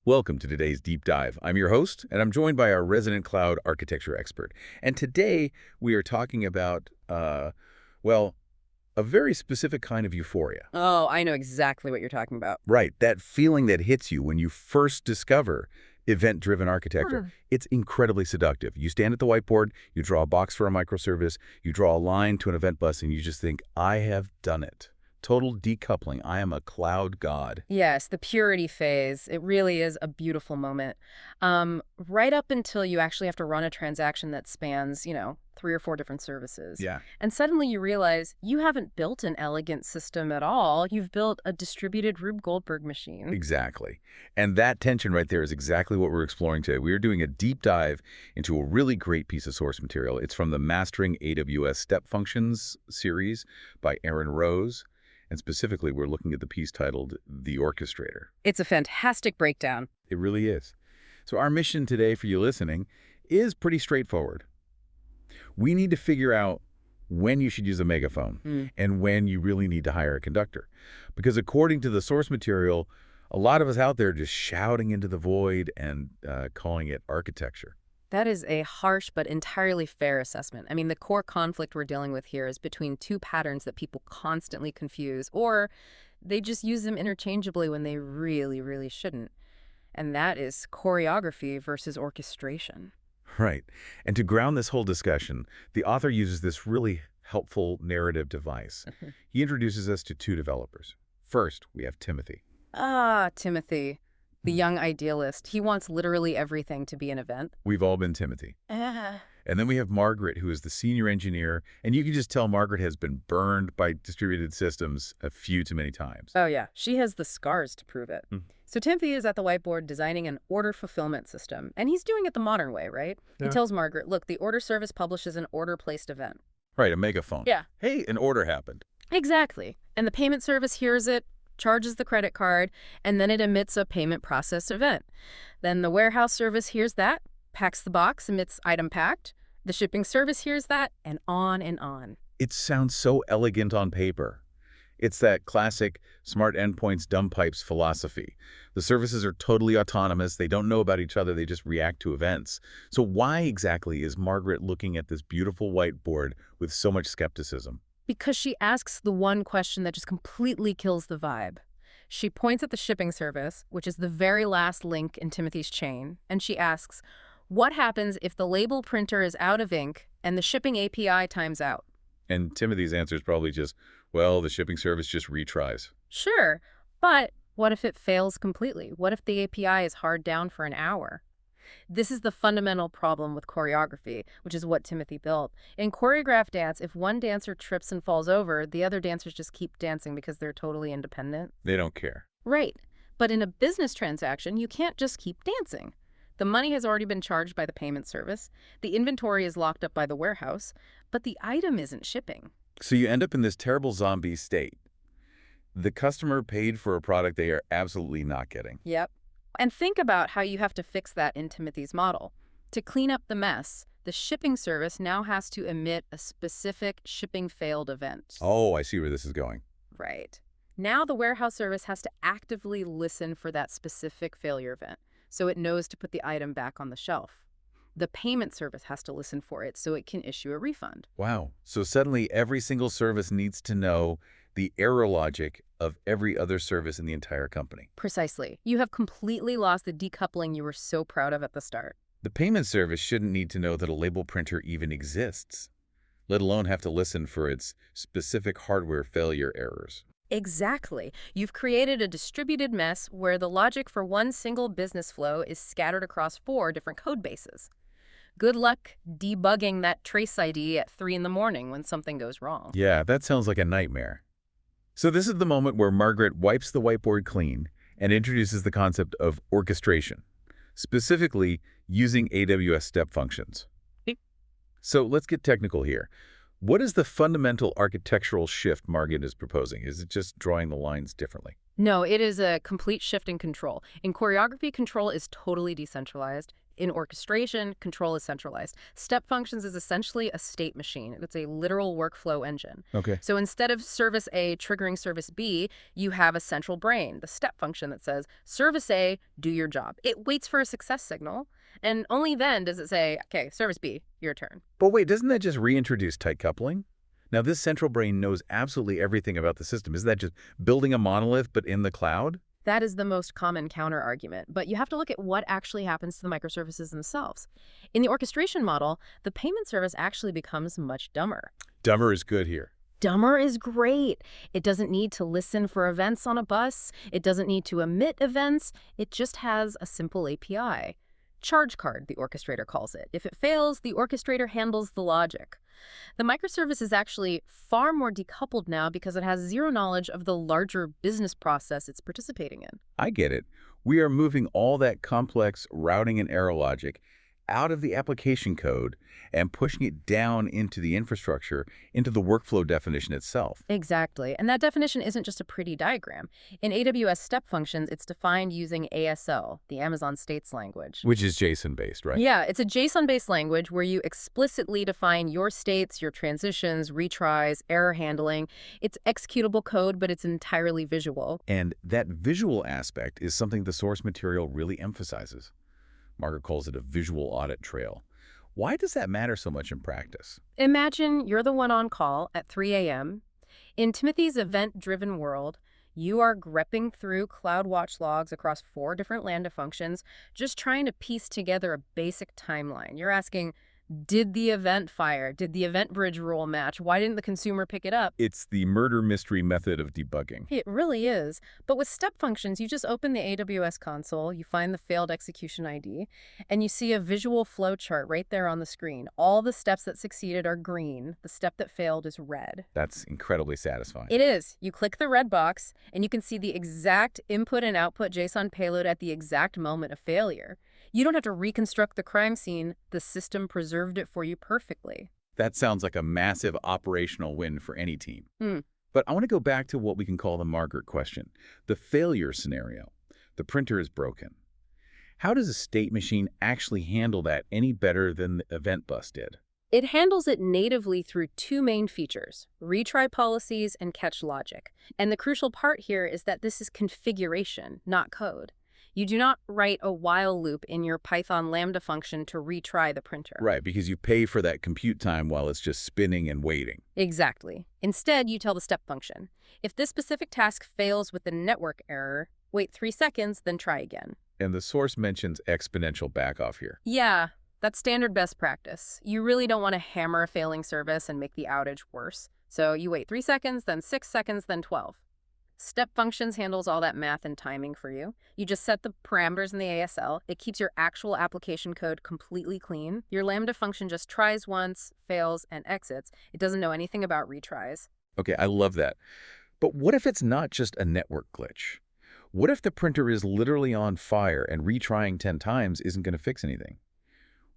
Welcome to today's deep dive. I'm your host, and I'm joined by our resident cloud architecture expert. And today we are talking about, well, a very specific kind of euphoria. Oh, I know exactly what you're talking about. Right, that feeling that hits you when you first discover event-driven architecture. It's incredibly seductive. You stand at the whiteboard, you draw a box for a microservice, you draw a line to an event bus, and you just think, I have done it. Total decoupling. I am a cloud god. Yes, the purity phase. It really is a beautiful moment. Right up until you actually have to run a transaction that spans, 3 or 4 different services. Yeah. And suddenly you realize you haven't built an elegant system at all. You've built a distributed Rube Goldberg machine. Exactly. And that tension right there is exactly what we're exploring today. We are doing a deep dive into a really great piece of source material. It's from the Mastering AWS Step Functions series by Aaron Rose. And specifically, we're looking at the piece titled The Orchestrator. It's a fantastic breakdown. It really is. So our mission today for you listening is pretty straightforward. We need to figure out when you should use a megaphone and when you really need to hire a conductor. Because according to the source material, a lot of us out there are just shouting into the void and calling it architecture. That is a harsh but entirely fair assessment. I mean, the core conflict we're dealing with here is between 2 patterns that people constantly confuse, or they just use them interchangeably when they really, really shouldn't. And that is choreography versus orchestration. Right. And to ground this whole discussion, the author uses this really helpful narrative device. He introduces us to 2 developers. First, we have Timothy. Timothy. The young idealist. He wants literally everything to be an event. We've all been Timothy. And then we have Margaret, who is the senior engineer, and you can just tell Margaret has been burned by distributed systems a few too many times. Oh, yeah. She has the scars to prove it. So Timothy is at the whiteboard designing an order fulfillment system, and he's doing it the modern way, right? Yeah. He tells Margaret, look, the order service publishes an order-placed event. Right, a megaphone. Yeah. Hey, an order happened. Exactly. And the payment service hears it, charges the credit card, and then it emits a payment process event. Then the warehouse service hears that, packs the box, emits item packed. The shipping service hears that, and on and on. It sounds so elegant on paper. It's that classic smart endpoints, dumb pipes philosophy. The services are totally autonomous. They don't know about each other. They just react to events. So why exactly is Margaret looking at this beautiful whiteboard with so much skepticism? Because she asks the one question that just completely kills the vibe. She points at the shipping service, which is the very last link in Timothy's chain, and she asks, what happens if the label printer is out of ink and the shipping API times out? And Timothy's answer is probably just, well, the shipping service just retries. Sure, but what if it fails completely? What if the API is hard down for an hour? This is the fundamental problem with choreography, which is what Timothy built. In choreographed dance, if one dancer trips and falls over, the other dancers just keep dancing because they're totally independent. They don't care. Right. But in a business transaction, you can't just keep dancing. The money has already been charged by the payment service. The inventory is locked up by the warehouse, but the item isn't shipping. So you end up in this terrible zombie state. The customer paid for a product they are absolutely not getting. Yep. And think about how you have to fix that in Timothy's model. To clean up the mess, the shipping service now has to emit a specific shipping failed event. Oh, I see where this is going. Right. Now the warehouse service has to actively listen for that specific failure event, so it knows to put the item back on the shelf. The payment service has to listen for it so it can issue a refund. Wow. So suddenly every single service needs to know the error logic of every other service in the entire company. Precisely. You have completely lost the decoupling you were so proud of at the start. The payment service shouldn't need to know that a label printer even exists, let alone have to listen for its specific hardware failure errors. Exactly. You've created a distributed mess where the logic for one single business flow is scattered across 4 different code bases. Good luck debugging that trace ID at 3 in the morning when something goes wrong. Yeah, that sounds like a nightmare. So this is the moment where Margaret wipes the whiteboard clean and introduces the concept of orchestration, specifically using AWS step functions. So let's get technical here. What is the fundamental architectural shift Margaret is proposing? Is it just drawing the lines differently? No, it is a complete shift in control. In choreography, control is totally decentralized. In orchestration, control is centralized. Step functions is essentially a state machine. It's a literal workflow engine. Okay. So instead of service A triggering service B, you have a central brain, the step function that says, service A, do your job. It waits for a success signal, and only then does it say, okay, service B, your turn. But wait, doesn't that just reintroduce tight coupling? Now, this central brain knows absolutely everything about the system. Isn't that just building a monolith but in the cloud? That is the most common counter-argument, but you have to look at what actually happens to the microservices themselves. In the orchestration model, the payment service actually becomes much dumber. Dumber is good here. Dumber is great. It doesn't need to listen for events on a bus. It doesn't need to emit events. It just has a simple API. Charge card, the orchestrator calls it. If it fails, the orchestrator handles the logic. The microservice is actually far more decoupled now because it has zero knowledge of the larger business process it's participating in. I get it. We are moving all that complex routing and error logic out of the application code and pushing it down into the infrastructure, into the workflow definition itself. Exactly. And that definition isn't just a pretty diagram. In AWS step functions, it's defined using ASL, the Amazon States language. Which is JSON-based, right? Yeah, it's a JSON-based language where you explicitly define your states, your transitions, retries, error handling. It's executable code, but it's entirely visual. And that visual aspect is something the source material really emphasizes. Margaret calls it a visual audit trail. Why does that matter so much in practice? Imagine you're the one on call at 3 a.m. In Timothy's event-driven world, you are grepping through CloudWatch logs across 4 different Lambda functions, just trying to piece together a basic timeline. You're asking, did the event fire? Did the event bridge rule match? Why didn't the consumer pick it up? It's the murder mystery method of debugging. It really is. But with step functions, you just open the AWS console, you find the failed execution ID, and you see a visual flow chart right there on the screen. All the steps that succeeded are green. The step that failed is red. That's incredibly satisfying. It is. You click the red box, and you can see the exact input and output JSON payload at the exact moment of failure. You don't have to reconstruct the crime scene. The system preserved it for you perfectly. That sounds like a massive operational win for any team. Hmm. But I want to go back to what we can call the Margaret question, the failure scenario. The printer is broken. How does a state machine actually handle that any better than the event bus did? It handles it natively through 2 main features, retry policies and catch logic. And the crucial part here is that this is configuration, not code. You do not write a while loop in your Python Lambda function to retry the printer. Right, because you pay for that compute time while it's just spinning and waiting. Exactly. Instead, you tell the step function, if this specific task fails with a network error, wait 3 seconds, then try again. And the source mentions exponential backoff here. Yeah, that's standard best practice. You really don't want to hammer a failing service and make the outage worse. So you wait 3 seconds, then 6 seconds, then 12. Step functions handles all that math and timing for you. You just set the parameters in the ASL. It keeps your actual application code completely clean. Your Lambda function just tries once, fails, and exits. It doesn't know anything about retries. Okay, I love that. But what if it's not just a network glitch? What if the printer is literally on fire and retrying 10 times isn't going to fix anything?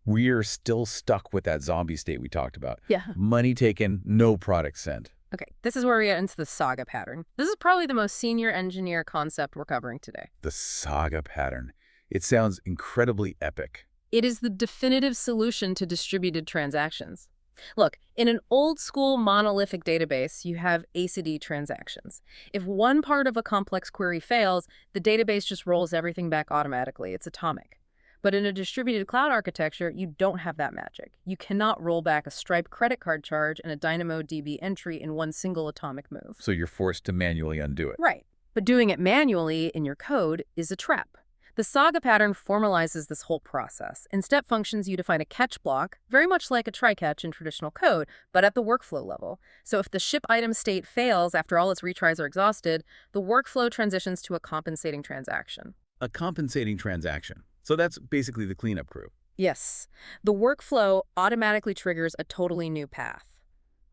We're still stuck with that zombie state we talked about. Yeah. Money taken, no product sent. Okay, this is where we get into the saga pattern. This is probably the most senior engineer concept we're covering today. The saga pattern. It sounds incredibly epic. It is the definitive solution to distributed transactions. Look, in an old-school monolithic database, you have A-to-D transactions. If one part of a complex query fails, the database just rolls everything back automatically. It's atomic. But in a distributed cloud architecture, you don't have that magic. You cannot roll back a Stripe credit card charge and a DynamoDB entry in one single atomic move. So you're forced to manually undo it. Right. But doing it manually in your code is a trap. The saga pattern formalizes this whole process. In step functions, you define a catch block, very much like a try-catch in traditional code, but at the workflow level. So if the ship item state fails after all its retries are exhausted, the workflow transitions to a compensating transaction. A compensating transaction. So that's basically the cleanup crew. Yes. The workflow automatically triggers a totally new path: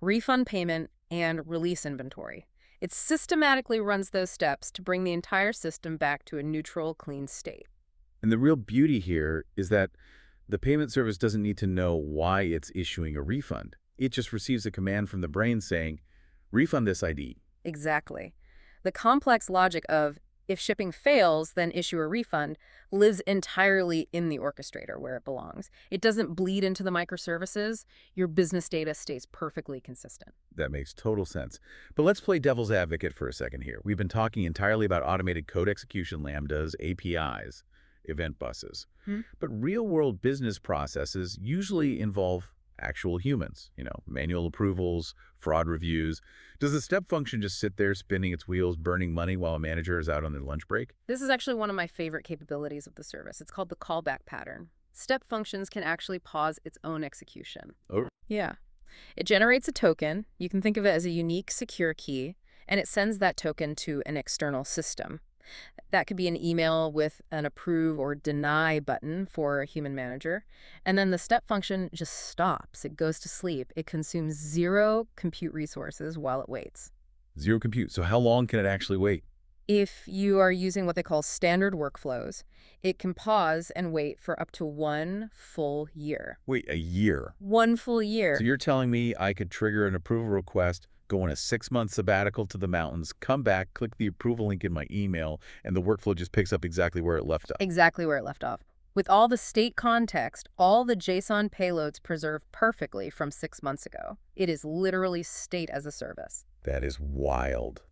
refund payment and release inventory. It systematically runs those steps to bring the entire system back to a neutral, clean state. And the real beauty here is that the payment service doesn't need to know why it's issuing a refund. It just receives a command from the brain saying, refund this ID. Exactly. The complex logic of If shipping fails, then issue a refund, lives entirely in the orchestrator where it belongs. It doesn't bleed into the microservices. Your business data stays perfectly consistent. That makes total sense. But let's play devil's advocate for a second here. We've been talking entirely about automated code execution lambdas, APIs, event buses. But real-world business processes usually involve actual humans, manual approvals, fraud reviews. Does the step function just sit there spinning its wheels, burning money while a manager is out on their lunch break? This is actually one of my favorite capabilities of the service. It's called the callback pattern. Step functions can actually pause its own execution. Oh. Yeah. It generates a token. You can think of it as a unique secure key, and it sends that token to an external system. That could be an email with an approve or deny button for a human manager. And then the step function just stops. It goes to sleep. It consumes zero compute resources while it waits. Zero compute. So how long can it actually wait? If you are using what they call standard workflows, it can pause and wait for up to 1 full year. Wait, a year? 1 full year. So you're telling me I could trigger an approval request, go on a 6-month sabbatical to the mountains, come back, click the approval link in my email, and the workflow just picks up exactly where it left off? Exactly where it left off. With all the state context, all the JSON payloads preserved perfectly from 6 months ago. It is literally state as a service. That is wild.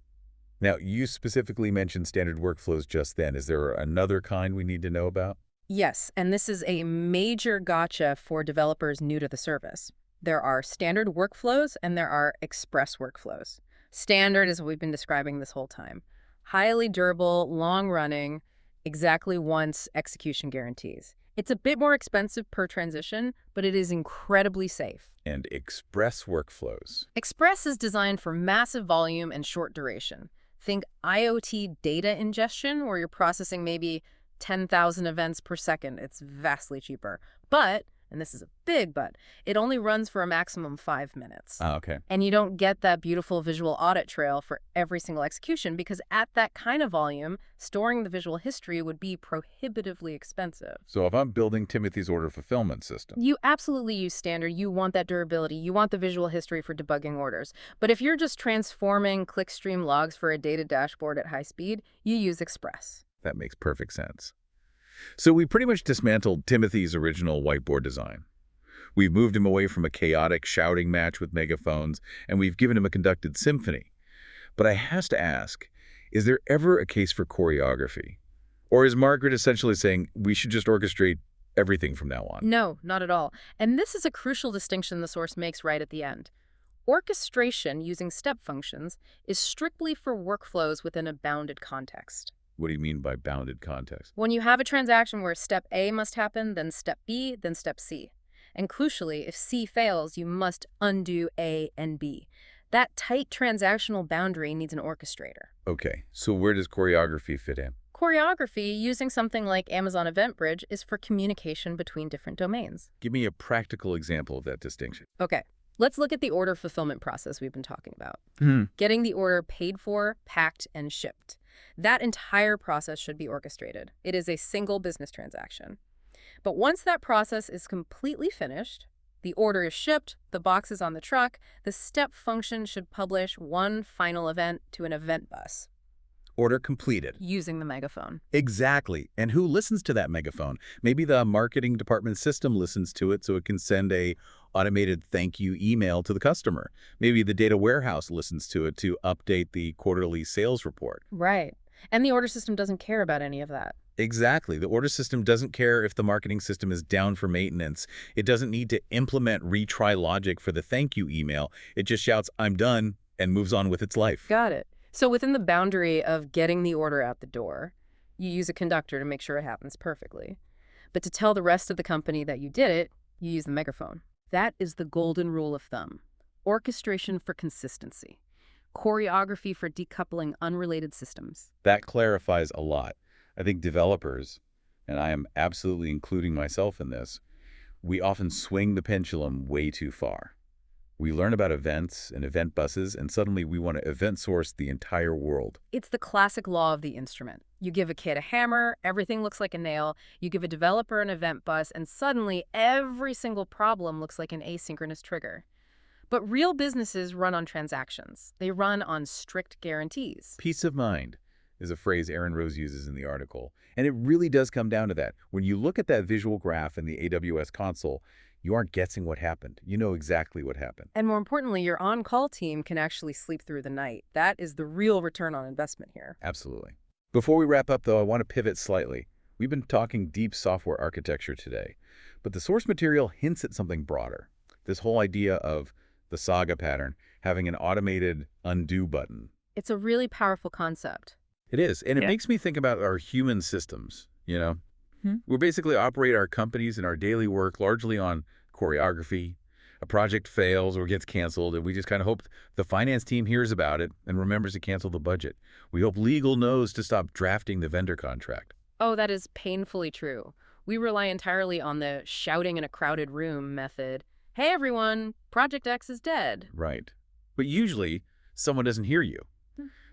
Now, you specifically mentioned standard workflows just then. Is there another kind we need to know about? Yes, and this is a major gotcha for developers new to the service. There are standard workflows and there are express workflows. Standard is what we've been describing this whole time. Highly durable, long-running, exactly once execution guarantees. It's a bit more expensive per transition, but it is incredibly safe. And express workflows? Express is designed for massive volume and short duration. Think IoT data ingestion, where you're processing maybe 10,000 events per second. It's vastly cheaper. But, and this is a big but, it only runs for a maximum 5 minutes. Oh, okay. And you don't get that beautiful visual audit trail for every single execution because at that kind of volume, storing the visual history would be prohibitively expensive. So if I'm building Timothy's order fulfillment system, You absolutely use standard. You want that durability. You want the visual history for debugging orders. But if you're just transforming clickstream logs for a data dashboard at high speed, you use Express. that makes perfect sense. So we pretty much dismantled Timothy's original whiteboard design. We've moved him away from a chaotic shouting match with megaphones, and we've given him a conducted symphony. But I has to ask, is there ever a case for choreography? Or is Margaret essentially saying we should just orchestrate everything from now on? No, not at all. And this is a crucial distinction the source makes right at the end. Orchestration using step functions is strictly for workflows within a bounded context. What do you mean by bounded context? When you have a transaction where step A must happen, then step B, then step C. And crucially, if C fails, you must undo A and B. That tight transactional boundary needs an orchestrator. Okay, so where does choreography fit in? Choreography, using something like Amazon EventBridge, is for communication between different domains. Give me a practical example of that distinction. Okay, let's look at the order fulfillment process we've been talking about. Getting the order paid for, packed, and shipped. That entire process should be orchestrated. It is a single business transaction. But once that process is completely finished, the order is shipped, the box is on the truck, the step function should publish one final event to an event bus. Order completed. Using the megaphone. Exactly. And who listens to that megaphone? Maybe the marketing department system listens to it so it can send a automated thank you email to the customer. Maybe the data warehouse listens to it to update the quarterly sales report. Right. And the order system doesn't care about any of that. Exactly. The order system doesn't care if the marketing system is down for maintenance. It doesn't need to implement retry logic for the thank you email. It just shouts, "I'm done," and moves on with its life. Got it. So within the boundary of getting the order out the door, you use a conductor to make sure it happens perfectly. But to tell the rest of the company that you did it, you use the megaphone. That is the golden rule of thumb. Orchestration for consistency. Choreography for decoupling unrelated systems. That clarifies a lot. I think developers, and I am absolutely including myself in this, we often swing the pendulum way too far. We learn about events and event buses, and suddenly we want to event source the entire world. It's the classic law of the instrument. You give a kid a hammer, everything looks like a nail. You give a developer an event bus, and suddenly every single problem looks like an asynchronous trigger. But real businesses run on transactions. They run on strict guarantees. Peace of mind. is a phrase Aaron Rose uses in the article. And it really does come down to that. When you look at that visual graph in the AWS console, you aren't guessing what happened. You know exactly what happened. And more importantly, your on-call team can actually sleep through the night. That is the real return on investment here. Absolutely. Before we wrap up, though, I want to pivot slightly. We've been talking deep software architecture today, but the source material hints at something broader. This whole idea of the saga pattern having an automated undo button. It's a really powerful concept. It is, and it makes me think about our human systems, you know? We basically operate our companies and our daily work largely on choreography. A project fails or gets canceled, and we just kind of hope the finance team hears about it and remembers to cancel the budget. We hope legal knows to stop drafting the vendor contract. Oh, that is painfully true. We rely entirely on the shouting in a crowded room method. Hey, everyone, Project X is dead. Right. But usually, someone doesn't hear you.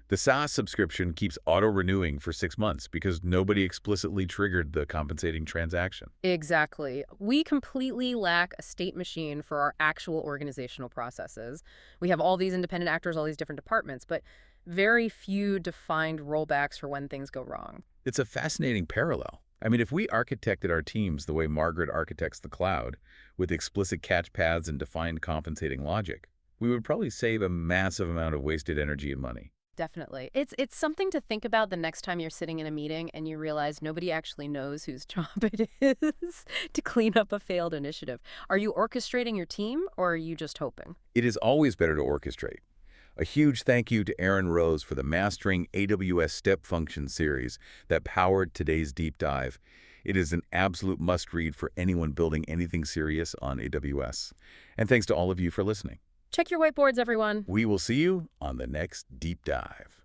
The SaaS subscription keeps auto-renewing for 6 months because nobody explicitly triggered the compensating transaction. Exactly. We completely lack a state machine for our actual organizational processes. We have all these independent actors, all these different departments, but very few defined rollbacks for when things go wrong. It's a fascinating parallel. I mean, if we architected our teams the way Margaret architects the cloud, with explicit catch paths and defined compensating logic, we would probably save a massive amount of wasted energy and money. Definitely. It's something to think about the next time you're sitting in a meeting and you realize nobody actually knows whose job it is to clean up a failed initiative. Are you orchestrating your team, or are you just hoping? It is always better to orchestrate. A huge thank you to Aaron Rose for the Mastering AWS Step Function series that powered today's deep dive. It is an absolute must-read for anyone building anything serious on AWS. And thanks to all of you for listening. Check your whiteboards, everyone. We will see you on the next deep dive.